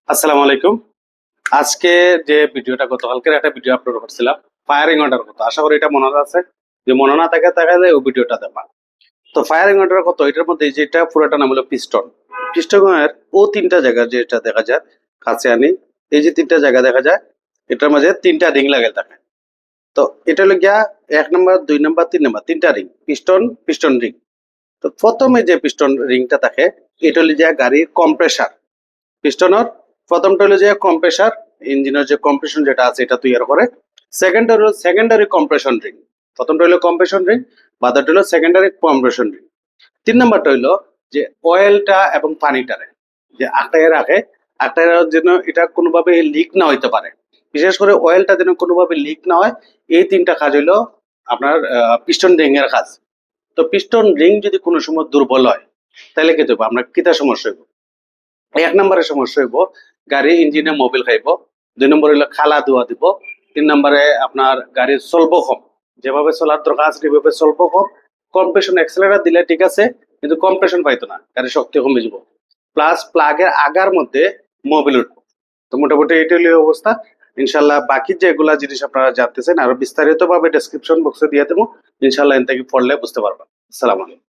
আসসালামু আলাইকুম। আজকে যে ভিডিওটা গতকালকের একটা ভিডিও আপলোড করছিলাম ফায়ারিং অর্ডার কত। আশা করি এটা মনে আছে। যে মনে না থাকে তাহলে ওই ভিডিওটা দেখবা। তো ফায়ারিং অর্ডার কত এটার মধ্যে যেটা পুরোটা নাম হলো পিস্টন। পিস্টনের ও তিনটা জায়গা যেটা দেখা যায় কাছে আনি এই যে তিনটা জায়গা দেখা যায় এটার মাঝে তিনটা রিং লাগাই থাকে। তো এটা হলো গিয়া ১ নাম্বার ২ নাম্বার ৩ নাম্বার তিনটা রিং পিস্টন রিং। তো প্রথমে যে পিস্টন রিংটা থাকে এটা হলো গিয়া গাড়ির কম্প্রেসার। পিস্টনের প্রথমটা হলো যে কম্প্রেসার ইঞ্জিনের যে কম্প্রেশন যেটা আছে এটা তৈরি করে। সেকেন্ড হলো সেকেন্ডারি কম্প্রেশন রিং। প্রথমটা হলো কম্প্রেশন রিং, বাদারটা হলো সেকেন্ডারি কম্প্রেশন রিং। ৩ নাম্বারটা হইলো যে অয়েলটা এবং পানিটারে যে আটকায় রাখে, আটকায় রাখার জন্য এটা কোনোভাবে লিক না হইতে পারে। বিশেষ করে অয়েলটা যেন কোনোভাবে লিক না হয়, এই ৩ টা কাজ হইলো আপনার পিস্টন রিং এর কাজ। তো পিস্টন রিং যদি কোনো সময় দুর্বল হয় তাহলে কি হইব? আমরা কিতা সমস্যা হইব? ১ নম্বরে সমস্যা হইব গাড়ি ইঞ্জিনে মোবিল খাইব। ২ নম্বর হইলো খালা ধোয়া দিব। ৩ নম্বরে আপনার গাড়ি চলবো কম। যেভাবে চলার দরকার আছে সেভাবে চলবো কম। কম্প্রেশন এক্সেলেরার দিলে ঠিক আছে, কিন্তু কম্প্রেশন পাইতো না। গাড়ির শক্তি কমে যাব। প্লাস প্লাগের আগার মধ্যে মোবিল উঠবো। তো মোটামুটি এটা হলো অবস্থা। ইনশাআল্লাহ বাকি যেগুলা জিনিস আপনারা জানতে চান আরো বিস্তারিতভাবে ডেসক্রিপশন বক্সে দিয়ে দেবো। ইনশাআল্লাহ এখান থেকে পড়লে বুঝতে পারবেন। আসসালামু আলাইকুম।